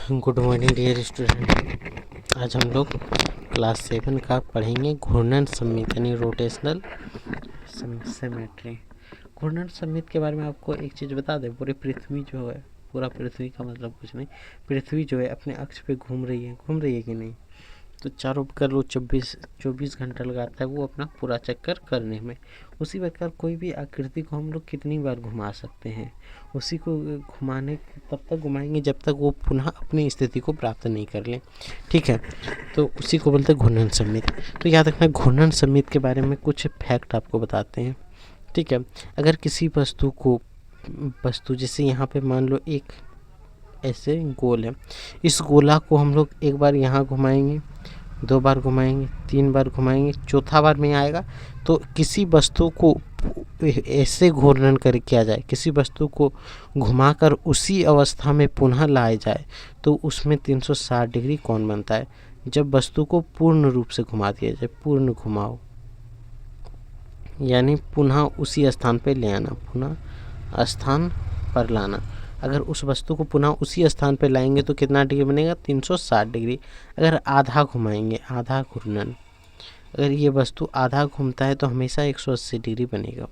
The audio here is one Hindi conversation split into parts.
Good morning dear student. आज हम लोग क्लास 7 का पढ़ेंगे घूर्णन सममित यानी रोटेशनल सिमेट्री। घूर्णन सममित के बारे में आपको एक चीज़ बता दें, पूरी पृथ्वी जो है, पूरा पृथ्वी का मतलब कुछ नहीं, पृथ्वी जो है अपने अक्ष पे घूम रही है कि नहीं। तो चारों कर लो 24 घंटा लगाता है वो अपना पूरा चक्कर करने में। उसी प्रकार कोई भी आकृति को हम लोग कितनी बार घुमा सकते हैं, उसी को घुमाने तब तक घुमाएंगे जब तक वो पुनः अपनी स्थिति को प्राप्त नहीं कर ले। ठीक है, तो उसी को बोलते हैं घूर्णन सममित। तो याद रखना, घूर्णन सममित के बारे में कुछ फैक्ट आपको बताते हैं। ठीक है, अगर किसी वस्तु जैसे यहाँ पे मान लो एक ऐसे गोल है, इस गोला को हम लोग एक बार यहाँ घुमाएंगे, 2 बार घुमाएंगे, 3 बार घुमाएंगे, चौथा बार में आएगा तो किसी वस्तु को ऐसे घूर्णन कर किया जाए, किसी वस्तु को घुमाकर उसी अवस्था में पुनः लाया जाए तो उसमें 360 डिग्री कोण बनता है। जब वस्तु को पूर्ण रूप से घुमा दिया जाए, पूर्ण घुमाओ यानी पुनः उसी स्थान पर ले आना, पुनः स्थान पर लाना। अगर उस वस्तु को पुनः उसी स्थान पर लाएंगे तो कितना डिग्री बनेगा, 360 डिग्री। अगर आधा घुमाएंगे, आधा घूर्णन, अगर ये वस्तु आधा घूमता है तो हमेशा 180 डिग्री बनेगा।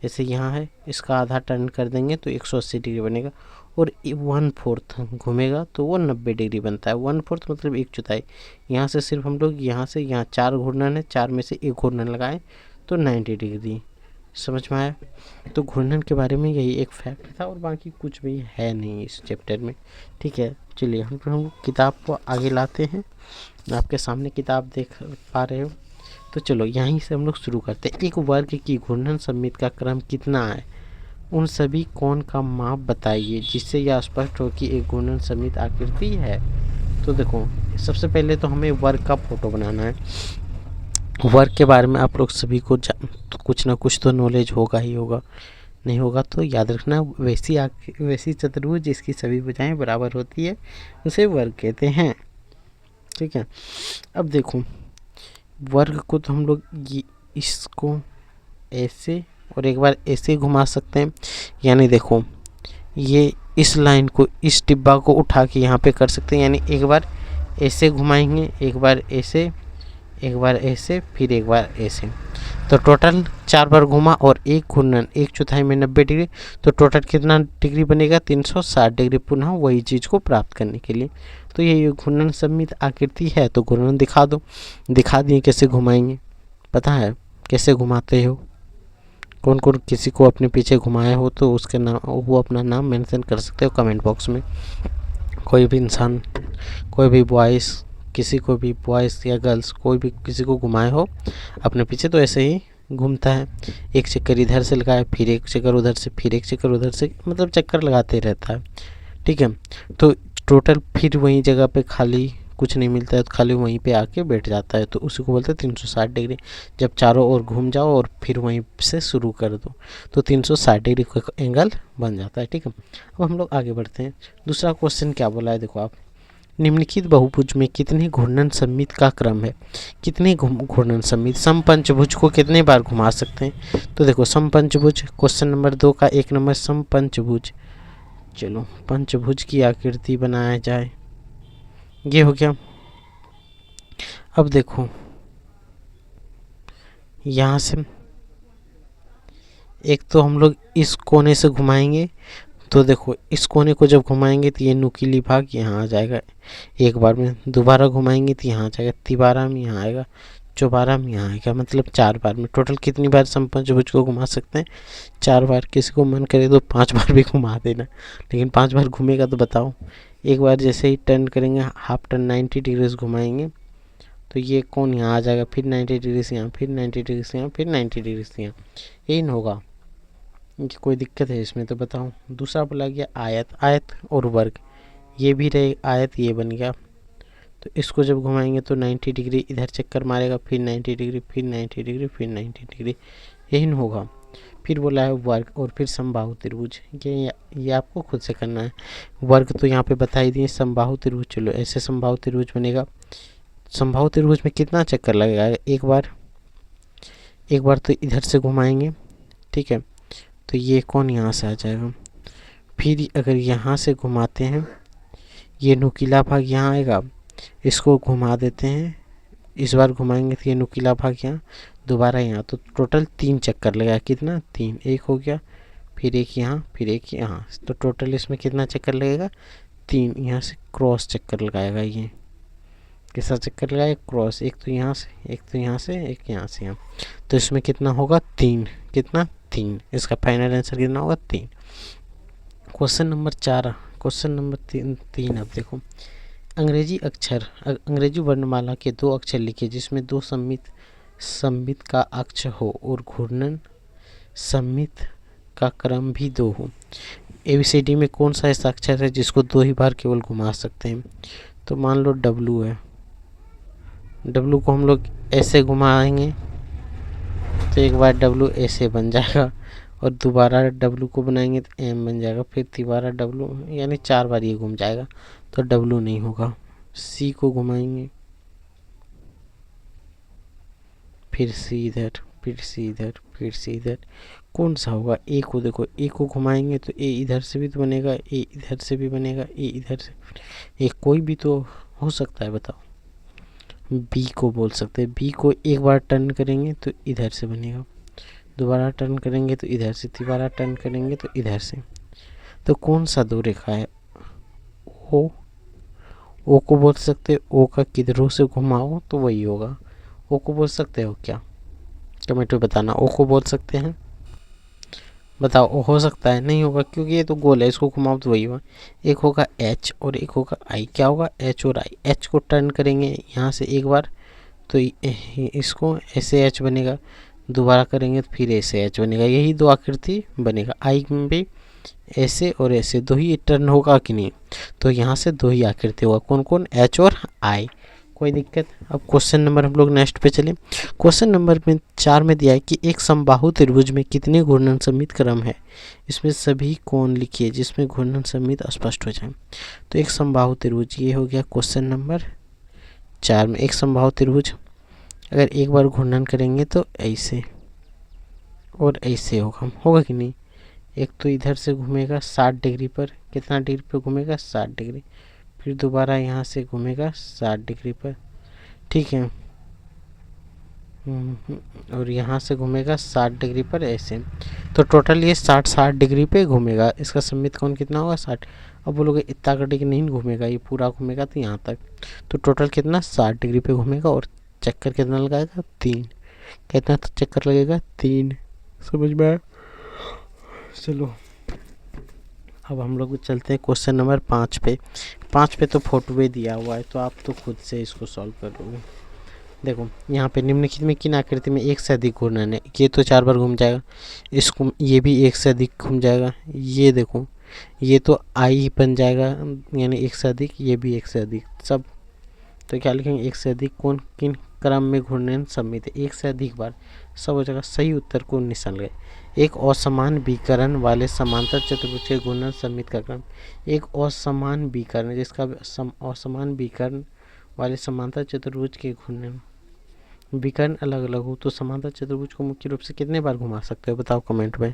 जैसे यहाँ है, इसका आधा टर्न कर देंगे तो 180 डिग्री बनेगा। और 1/4 घूमेगा तो वो 90 डिग्री बनता है। 1/4 मतलब 1/4। यहाँ से सिर्फ हम लोग यहाँ से यहाँ 4 घूर्णन है, 4 में से 1 घूर्णन लगाएं तो 90 डिग्री। समझ में आया? तो घूर्णन के बारे में यही एक फैक्ट था और बाकी कुछ भी है नहीं इस चैप्टर में। ठीक है, चलिए हम किताब को आगे लाते हैं। आपके सामने किताब देख पा रहे हो, तो चलो यहीं से हम लोग शुरू करते हैं। एक वर्ग की घूर्णन सममित का क्रम कितना है, उन सभी कोण का माप बताइए जिससे यह स्पष्ट हो कि एक घूर्णन सममित आकृति है। तो देखो, सबसे पहले तो हमें वर्ग का फोटो बनाना है। वर्ग के बारे में आप लोग सभी को तो कुछ ना कुछ तो नॉलेज होगा ही होगा, नहीं होगा तो याद रखना, वैसी चतुर्भुज जिसकी सभी भुजाएं बराबर होती है उसे वर्ग कहते हैं। ठीक है, अब देखो वर्ग को तो हम लोग इसको ऐसे और एक बार ऐसे घुमा सकते हैं, यानी देखो ये इस लाइन को, इस डिब्बा को उठा के यहाँ पे कर सकते हैं। यानी एक बार ऐसे घुमाएंगे, एक बार ऐसे, एक बार ऐसे, फिर एक बार ऐसे, तो टोटल 4 बार घुमा और एक घूर्णन 1/4 में 90 डिग्री, तो टोटल कितना डिग्री बनेगा, 360 डिग्री, पुनः वही चीज़ को प्राप्त करने के लिए। तो ये घूर्णन सममित आकृति है, तो घूर्णन दिखा दो। दिखा दिए कैसे घुमाएंगे, पता है कैसे घुमाते हो? कौन कौन किसी को अपने पीछे घुमाए हो तो उसके नाम, वो अपना नाम मेंशन कर सकते हो कमेंट बॉक्स में। कोई भी इंसान, कोई भी बॉयज़, किसी को भी बॉयज़ या गर्ल्स, कोई भी किसी को घुमाए हो अपने पीछे तो ऐसे ही घूमता है। एक चक्कर इधर से लगाए, फिर एक चक्कर उधर से, फिर एक चक्कर उधर से, मतलब चक्कर लगाते रहता है। ठीक है, तो टोटल फिर वही जगह पे खाली कुछ नहीं मिलता है तो खाली वहीं पे आके बैठ जाता है, तो उसी को बोलते हैं 360 डिग्री। जब चारों ओर घूम जाओ और फिर वहीं से शुरू कर दो तो 360 डिग्री का एंगल बन जाता है। ठीक है, अब हम लोग आगे बढ़ते हैं। दूसरा क्वेश्चन क्या बोला है, देखो आप, निम्नलिखित बहुभुज में कितने घूर्णन सममित का क्रम है। कितने घूर्णन सममित, समपंचभुज को कितने बार घुमा सकते हैं? तो देखो समपंचभुज, क्वेश्चन नंबर 2 का 1 नंबर समपंचभुज। चलो पंचभुज की आकृति बनाया जाए, ये हो गया। अब देखो यहाँ से एक तो हम लोग इस कोने से घुमाएंगे, तो देखो इस कोने को जब घुमाएंगे तो ये नुकीली भाग यहाँ आ जाएगा एक बार में, दोबारा घुमाएंगे तो यहाँ आ जाएगा, तिबारा में यहाँ आएगा, चौबारा में यहाँ आएगा, मतलब 4 बार में। टोटल कितनी बार समपंचभुज को घुमा सकते हैं? 4 बार। किसी को मन करे तो 5 बार भी घुमा देना, लेकिन 5 बार घूमेगा तो बताओ। एक बार जैसे ही टर्न करेंगे, हाफ टर्न 90 डिग्री से घुमाएंगे तो ये कौन यहाँ आ जाएगा, फिर 90 डिग्री से यहाँ, फिर 90 डिग्री से यहाँ, फिर 90 डिग्री से यहाँ, यही न होगा। कोई दिक्कत है इसमें तो बताओ। दूसरा बोला गया आयत, आयत और वर्ग, ये भी रहे आयत, ये बन गया। तो इसको जब घुमाएंगे तो 90 डिग्री इधर चक्कर मारेगा, फिर 90 डिग्री, फिर 90 डिग्री, फिर 90 डिग्री, यही न होगा। फिर बोला है वर्ग और फिर समबाहु त्रिभुज, ये आपको खुद से करना है। वर्ग तो यहाँ पे बता ही दिए, समबाहु त्रिभुज, चलो ऐसे समबाहु त्रिभुज बनेगा। समबाहु त्रिभुज में कितना चक्कर लगेगा, एक बार तो इधर से घुमाएंगे। ठीक है, तो ये कौन यहाँ से आ जाएगा, फिर अगर यहाँ से घुमाते हैं ये नुकीला भाग यहाँ आएगा, इसको घुमा देते हैं, इस बार घुमाएंगे तो ये नुकीला भाग यहाँ, दोबारा यहाँ, तो टोटल 3 चक्कर लगेगा। कितना? 3। एक हो गया, फिर एक यहाँ, फिर एक यहाँ, तो टोटल इसमें कितना चक्कर लगेगा? 3। यहाँ से क्रॉस चक्कर लगाएगा, ये कैसा चक्कर लगाए? क्रॉस। एक तो यहाँ से, एक तो यहाँ से, एक यहाँ से यहाँ, तो इसमें कितना होगा? 3। कितना? 3। इसका फाइनल आंसर कितना होगा? 3। क्वेश्चन नंबर 4, क्वेश्चन नंबर 3 अब देखो, अंग्रेजी वर्णमाला के 2 अक्षर लिखे जिसमें 2 सम्मित का अक्षर हो और घूर्णन सम्मित का क्रम भी 2 हो। ABCD में कौन सा ऐसा अक्षर है जिसको 2 ही बार केवल घुमा सकते हैं? तो मान लो W है, W को हम लोग ऐसे घुमाएंगे तो एक बार W ऐसे बन जाएगा, और दोबारा W को बनाएंगे तो M बन जाएगा, फिर दोबारा W, यानी 4 बार ये घूम जाएगा, तो W नहीं होगा। C को घुमाएंगे, फिर C इधर, फिर C इधर, फिर C इधर, कौन सा होगा? A को देखो, A को घुमाएंगे तो A इधर से भी तो बनेगा, A इधर से भी बनेगा, A इधर से, एक कोई भी तो हो सकता है, बताओ। B को बोल सकते हैं, B को एक बार टर्न करेंगे तो इधर से बनेगा, दोबारा टर्न करेंगे तो इधर से, दोबारा टर्न करेंगे तो इधर से, तो कौन सा 2 रेखा है? O को बोल सकते हैं, O का किधरों से घुमाओ तो वही होगा। O को बोल सकते हो क्या? कमेंट में बताना। O को बोल सकते हैं, बताओ। O हो सकता है? नहीं होगा, क्योंकि ये तो गोल है, इसको घुमाओ तो वही होगा। एक होगा H और एक होगा I। क्या होगा? H और I। H को टर्न करेंगे यहाँ से एक बार तो इसको ऐसे H बनेगा, दोबारा करेंगे तो फिर ऐसे H बनेगा, यही 2 आकृति बनेगा। I में भी ऐसे और ऐसे 2 ही टर्न होगा कि नहीं? तो यहाँ से 2 ही आकृति होगा। कौन कौन? H और I। कोई दिक्कत? अब क्वेश्चन नंबर हम लोग नेक्स्ट पे चले। क्वेश्चन नंबर 4 में दिया है कि एक समबाहु त्रिभुज में कितने घूर्णन सम्मित क्रम है, इसमें सभी कोण लिखिए जिसमें घूर्णन सम्मित स्पष्ट हो जाए। तो एक समबाहु त्रिभुज, ये हो गया क्वेश्चन नंबर 4 में। एक समबाहु त्रिभुज अगर एक बार घूर्णन करेंगे तो ऐसे और ऐसे होगा कि नहीं? एक तो इधर से घूमेगा 60 डिग्री पर, कितना डिग्री पर घूमेगा? 60 डिग्री, फिर दोबारा यहाँ से घूमेगा 60 डिग्री पर, ठीक है, और यहाँ से घूमेगा 60 डिग्री पर ऐसे, तो टोटल ये 60 डिग्री पे घूमेगा। इसका सम्मित कोण कितना होगा? 60। अब बोलोगे इतना डिग्री नहीं घूमेगा, ये पूरा घूमेगा तो यहाँ तक, तो टोटल कितना? 60 डिग्री पे घूमेगा, और चक्कर कितना लगाएगा? 3। कितना चक्कर लगेगा? 3। समझ में आया? चलो अब हम लोग चलते हैं क्वेश्चन नंबर 5 पे। 5 पे तो फोटो भी दिया हुआ है, तो आप तो खुद से इसको सॉल्व कर लोगे। देखो यहाँ पे निम्नलिखित में किन आकृति में एक से अधिक घूर्णन है? ये तो 4 बार घूम जाएगा, इसको ये भी एक से अधिक घूम जाएगा, ये देखो ये तो आई बन जाएगा, यानी एक से अधिक, ये भी एक से अधिक, सब। तो क्या लिखेंगे? एक से अधिक कौन किन क्रम में घूर्णन सम्मित है? एक से अधिक बार, सब हो जाएगा। सही उत्तर को निशान लगे। एक असमान विकर्ण वाले समांतर चतुर्भुज के घूर्णन सम्मित का क्रम। एक असमान विकर्ण, जिसका असमान विकर्ण वाले समांतर चतुर्भुज के घूर्णन, विकर्ण अलग अलग हो तो समांतर चतुर्भुज को मुख्य रूप से कितने बार घुमा सकते हो? बताओ कमेंट में।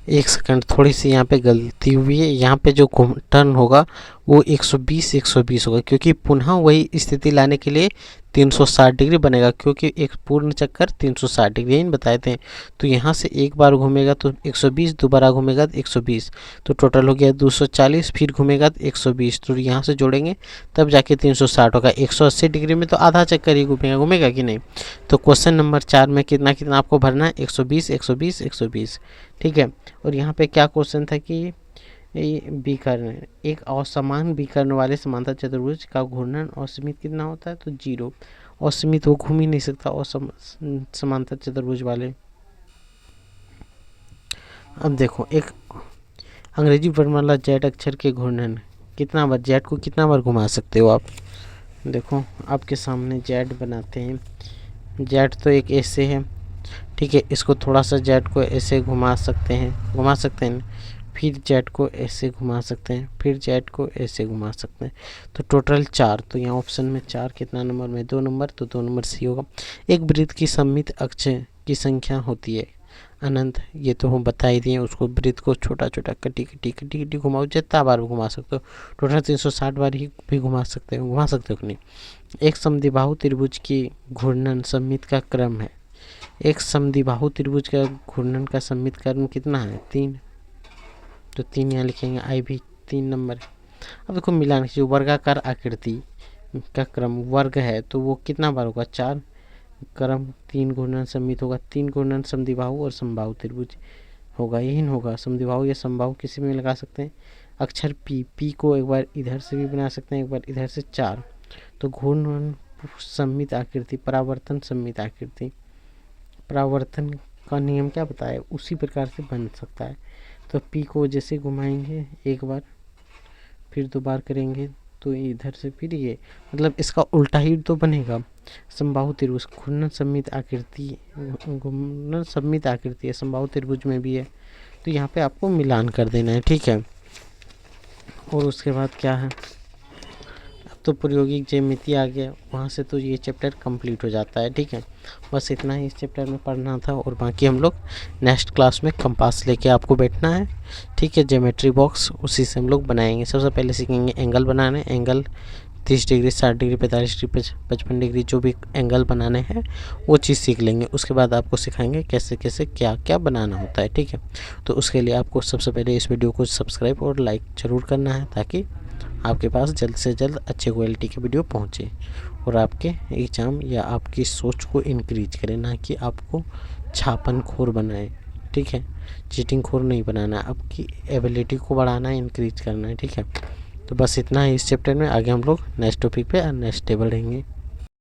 एक सेकंड, थोड़ी सी यहाँ पे गलती हुई है। यहाँ पे जो टर्न होगा वो 120 होगा, क्योंकि पुनः वही स्थिति लाने के लिए 360 डिग्री बनेगा, क्योंकि एक पूर्ण चक्कर 360 डिग्री इन बताए थे। तो यहाँ से एक बार घूमेगा तो 120, दोबारा घूमेगा तो 120, तो टोटल हो गया 240, फिर घूमेगा तो 120, तो यहाँ से जोड़ेंगे तब जाके 360 होगा। 180 डिग्री में तो आधा चक्कर ही घूमेगा कि नहीं? तो क्वेश्चन नंबर 4 में कितना कितना आपको भरना है? 120 120 120, ठीक है। और यहाँ पे क्या क्वेश्चन था कि विकर्ण, एक असमान विकर्ण वाले समांतर चतुर्भुज का घूर्णन असीमित कितना होता है? तो 0। असीमित वो घूम ही नहीं सकता समांतर चतुर्भुज वाले। अब देखो एक अंग्रेजी वर्णमाला जेड अक्षर के घूर्णन कितना बार, जेड को कितना बार घुमा सकते हो आप? देखो आपके सामने जेड बनाते हैं, जेड तो एक ऐसे है, ठीक है, इसको थोड़ा सा जेड को ऐसे घुमा सकते हैं, फिर जेड को ऐसे घुमा सकते हैं, फिर जेड को ऐसे घुमा सकते हैं, तो टोटल 4। तो यहाँ ऑप्शन में 4 कितना नंबर में? 2 नंबर, तो 2 नंबर सी होगा। एक वृत्त की सममित अक्ष की संख्या होती है, अनंत, ये तो हम बता ही दिए। उसको वृत्त को छोटा छोटा कटी घुमाओ, जितना बार भी घुमा सकते हो, टोटल 360 बार ही भी घुमा सकते हो कि नहीं। एक समद्विबाहु त्रिभुज की घूर्णन सममित का क्रम है। एक समद्विबाहु त्रिभुज का घूर्णन का सममित क्रम कितना है? 3। तो 3 यहाँ लिखेंगे, आई भी 3 नंबर। अब देखो मिलान की जो वर्गाकार आकृति का क्रम वर्ग है तो वो कितना बार होगा? 4। क्रम 3 घूर्णन सममित होगा। 3 घूर्णन समद्विबाहु और समबाहु त्रिभुज होगा, यही होगा। समद्विबाहु या समबाहु किसी में लगा सकते हैं। अक्षर पी को एक बार इधर से भी बना सकते हैं, एक बार इधर से। 4 तो घूर्णन सममित आकृति, परावर्तन सममित आकृति, परावर्तन का नियम क्या बताया, उसी प्रकार से बन सकता है। तो पी को जैसे घुमाएंगे एक बार, फिर 2 बार करेंगे तो इधर से फिर ये, मतलब इसका उल्टा ही तो बनेगा। समबाहु त्रिभुज घूर्णन सममित आकृति, घूर्णन सममित आकृति है, समबाहु त्रिभुज में भी है। तो यहाँ पे आपको मिलान कर देना है, ठीक है। और उसके बाद क्या है, अब तो प्रायोगिक ज्यामिति आ गया, वहाँ से तो ये चैप्टर कंप्लीट हो जाता है, ठीक है। बस इतना ही इस चैप्टर में पढ़ना था, और बाकी हम लोग नेक्स्ट क्लास में कंपास लेके आपको बैठना है, ठीक है। ज्योमेट्री बॉक्स उसी से हम लोग बनाएंगे। सबसे पहले सीखेंगे एंगल बनाने, angle 30 degree, 60 degree, 45 degree, 55 degree, जो भी एंगल बनाने हैं वो चीज़ सीख लेंगे। उसके बाद आपको सिखाएंगे कैसे कैसे क्या क्या बनाना होता है, ठीक है। तो उसके लिए आपको सबसे पहले इस वीडियो को सब्सक्राइब और लाइक ज़रूर करना है, ताकि आपके पास जल्द से जल्द अच्छे क्वालिटी की वीडियो पहुंचे और आपके एग्ज़ाम या आपकी सोच को इनक्रीज करे, ना कि आपको छापन खोर बनाए, ठीक है। चीटिंग खोर नहीं बनाना है, आपकी एबिलिटी को बढ़ाना है, इनक्रीज करना है, ठीक है। तो बस इतना है इस चैप्टर में। आगे हम लोग नेक्स्ट टॉपिक पे और नेक्स्ट डे बढ़ेंगे।